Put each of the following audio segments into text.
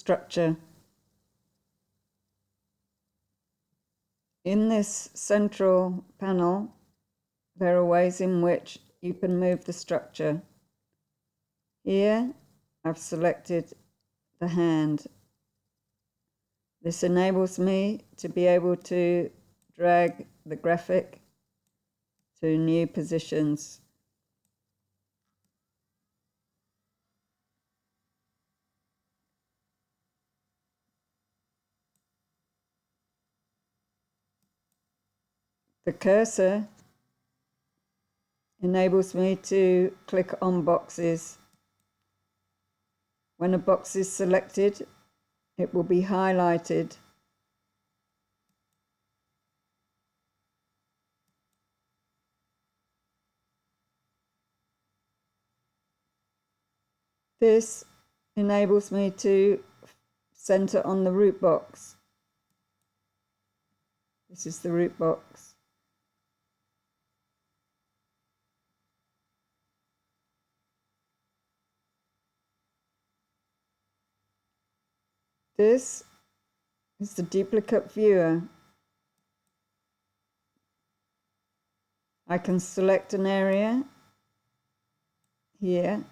structure. In this central panel, there are ways in which you can move the structure. Here, I've selected the hand. This enables me to be able to drag the graphic to new positions. The cursor enables me to click on boxes. When a box is selected, it will be highlighted. This enables me to center on the root box. This is the root box. This is the duplicate viewer. I can select an area here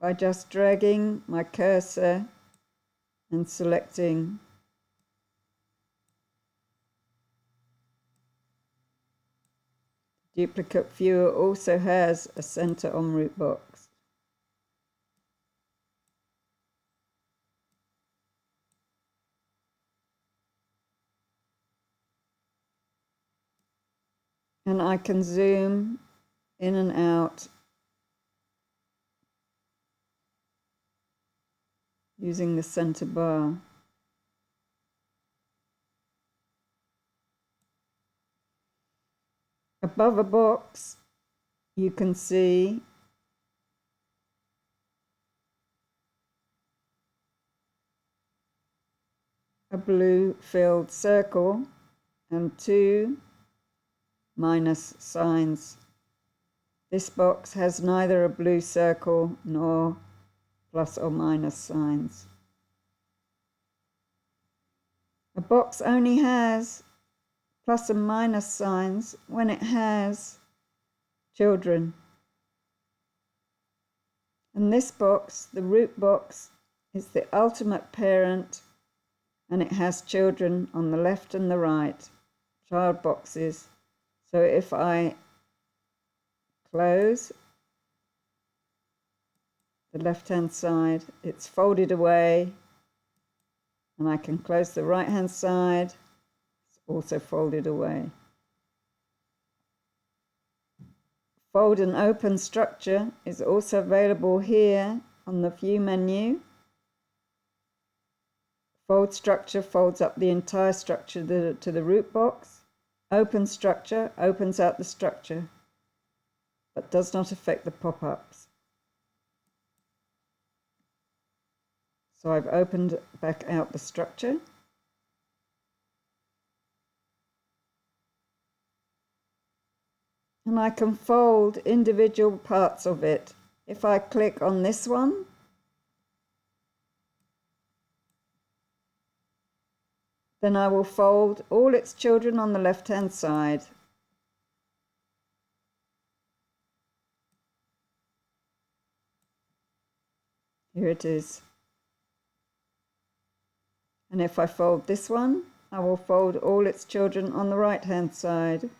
by just dragging my cursor and selecting. Duplicate viewer also has a center on root box. And I can zoom in and out using the center bar. Above a box, you can see a blue filled circle and two minus signs. This box has neither a blue circle nor plus or minus signs. A box only has plus and minus signs when it has children. And this box, the root box, is the ultimate parent, and it has children on the left and the right, child boxes. So if I close the left-hand side, it's folded away, and I can close the right-hand side, it's also folded away. Fold and open structure is also available here on the view menu. Fold structure folds up the entire structure to the root box. Open structure opens out the structure, but does not affect the pop-ups. So I've opened back out the structure. And I can fold individual parts of it. If I click on this one, then I will fold all its children on the left-hand side. Here it is. And if I fold this one, I will fold all its children on the right-hand side.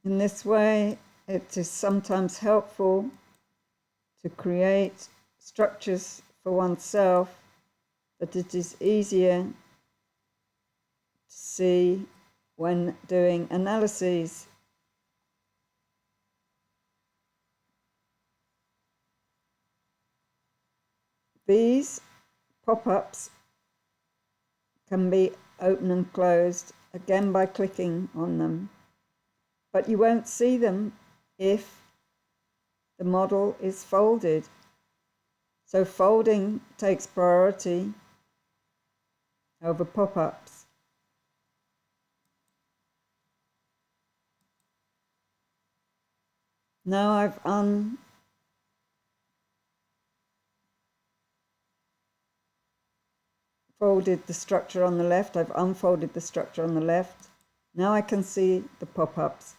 In this way, it is sometimes helpful to create structures for oneself that it is easier to see when doing analyses. These pop-ups can be opened and closed again by clicking on them, but you won't see them if the model is folded. So folding takes priority over pop-ups. Now I've unfolded the structure on the left. I've unfolded the structure on the left. Now I can see the pop-ups.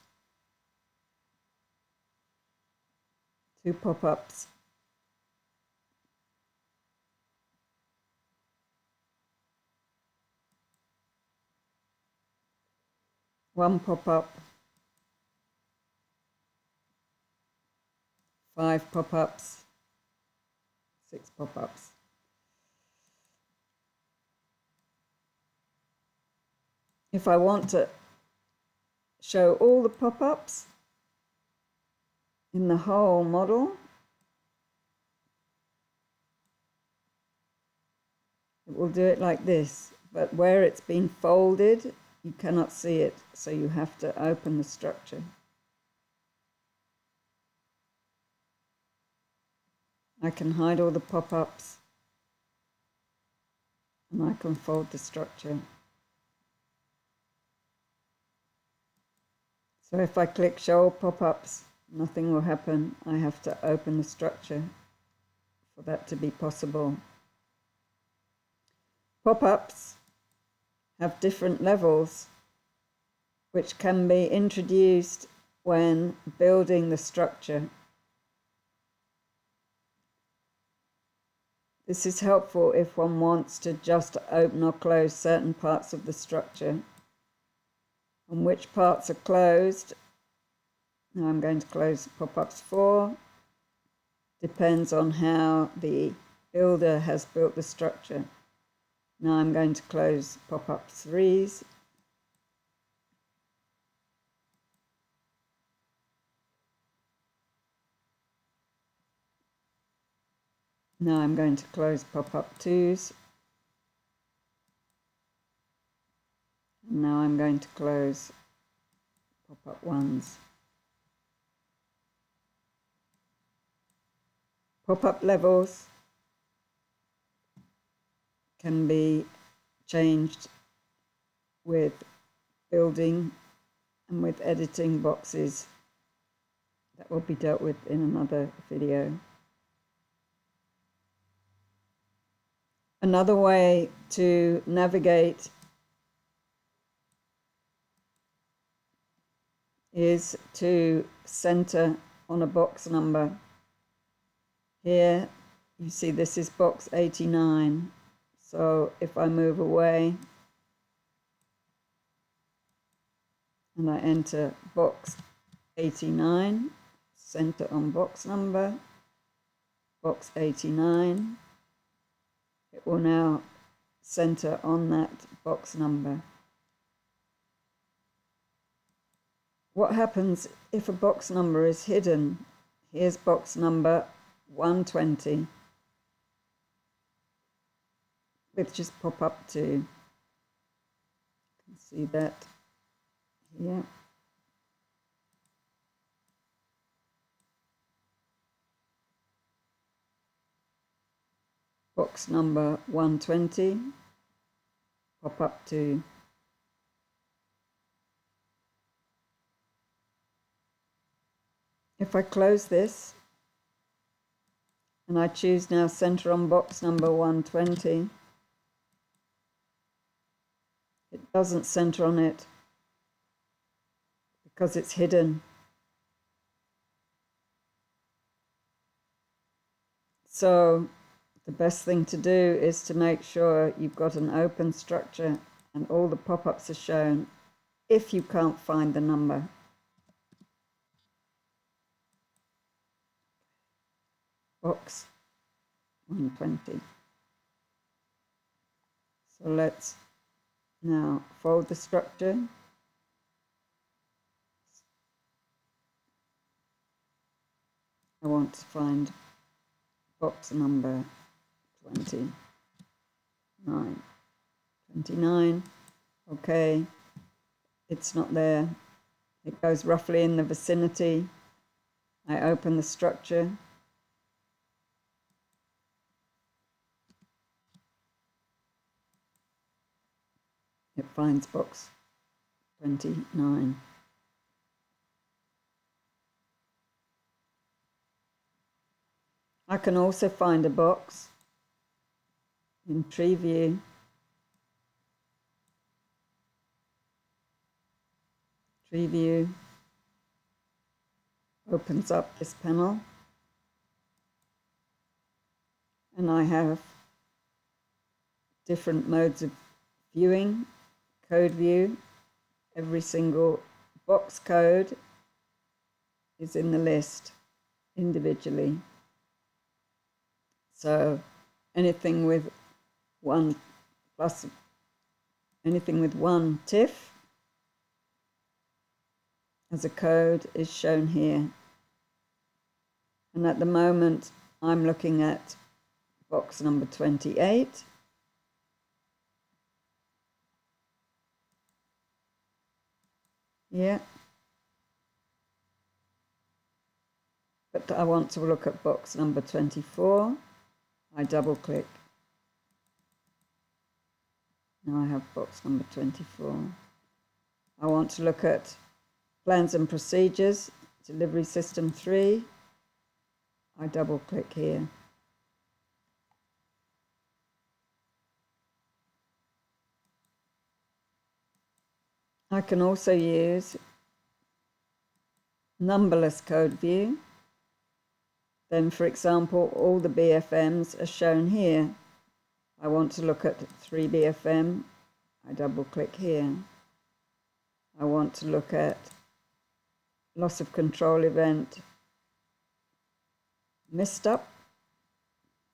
2 pop-ups. One pop-up. 5 pop-ups. 6 pop-ups. If I want to show all the pop-ups in the whole model, it will do it like this, but where it's been folded, you cannot see it, so you have to open the structure. I can hide all the pop-ups, and I can fold the structure. So if I click show all pop-ups, nothing will happen. I have to open the structure for that to be possible. Pop-ups have different levels, which can be introduced when building the structure. This is helpful if one wants to just open or close certain parts of the structure. And which parts are closed, now I'm going to close pop-ups 4, depends on how the builder has built the structure. Now I'm going to close pop-up 3s. Now I'm going to close pop-up 2s. And now I'm going to close pop-up 1s. Pop-up levels can be changed with building and with editing boxes. That will be dealt with in another video. Another way to navigate is to center on a box number. Here you see this is box 89. So if I move away and I enter box 89, center on box number, box 89, it will now center on that box number. What happens if a box number is hidden? Here's box number 120, with just pop-up 2. You can see that here. Box number 120, pop-up 2. If I close this, and I choose now center on box number 120, it doesn't center on it because it's hidden. So the best thing to do is to make sure you've got an open structure and all the pop-ups are shown if you can't find the number. Box 120. So let's now fold the structure. I want to find box number 29. Okay, it's not there. It goes roughly in the vicinity. I open the structure. It finds box 29. I can also find a box in Tree View. Tree View opens up this panel, and I have different modes of viewing. Code view, every single box code is in the list individually. So anything with one TIFF as a code is shown here. And at the moment, I'm looking at box number 28. Yeah. But I want to look at box number 24. I double click. Now I have box number 24. I want to look at plans and procedures, delivery system 3. I double click here. I can also use numberless code view. Then, for example, all the BFMs are shown here. I want to look at 3BFM. I double click here. I want to look at loss of control event missed up.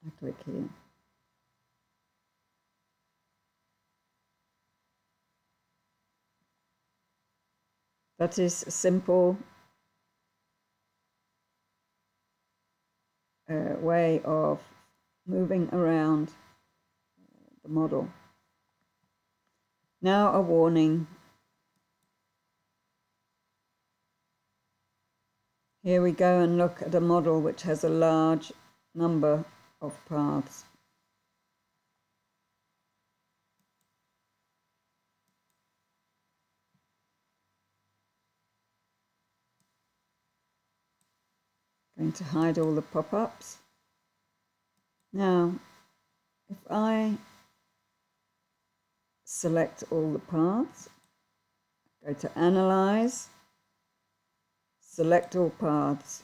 I click here. That is a simple way of moving around the model. Now a warning. Here we go and look at a model which has a large number of paths. Going to hide all the pop-ups. Now, if I select all the paths, go to Analyze, select all paths.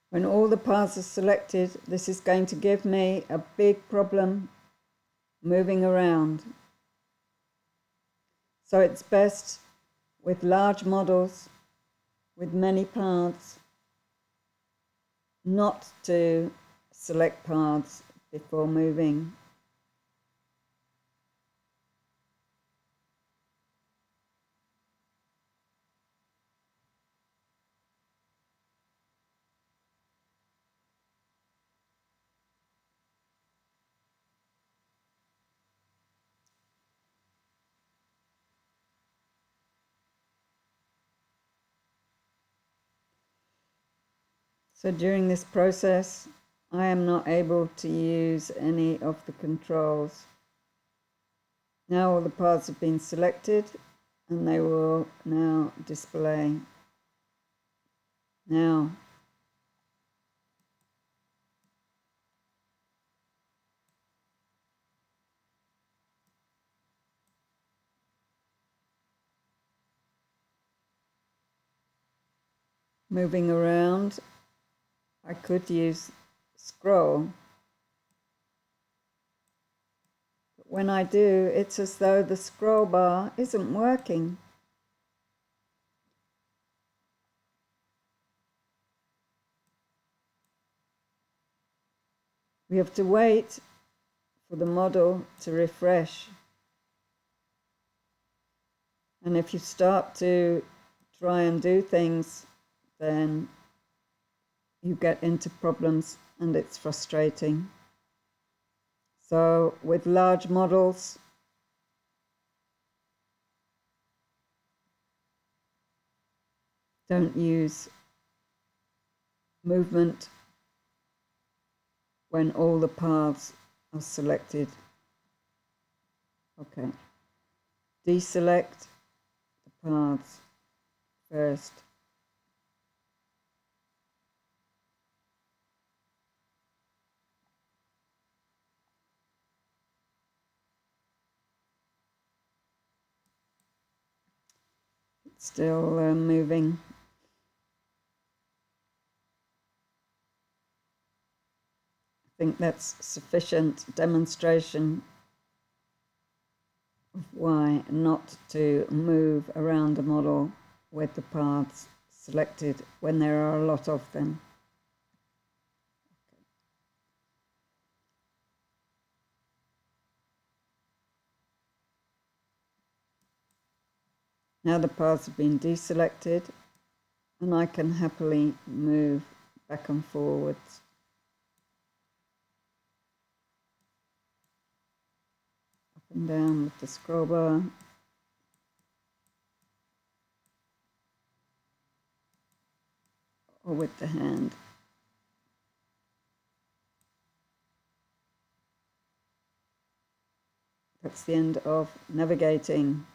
When all the paths are selected, this is going to give me a big problem moving around. So it's best with large models, with many paths, not to select paths before moving. So during this process, I am not able to use any of the controls. Now all the paths have been selected and they will now display. Now, moving around, I could use scroll. But when I do, it's as though the scroll bar isn't working. We have to wait for the model to refresh. And if you start to try and do things, then you get into problems and it's frustrating. So with large models, Don't use movement when all the paths are selected. Okay. Deselect the paths first. It's still moving. I think that's sufficient demonstration of why not to move around a model with the paths selected when there are a lot of them. Now the paths have been deselected, and I can happily move back and forwards. Up and down with the scroll bar. Or with the hand. That's the end of navigating.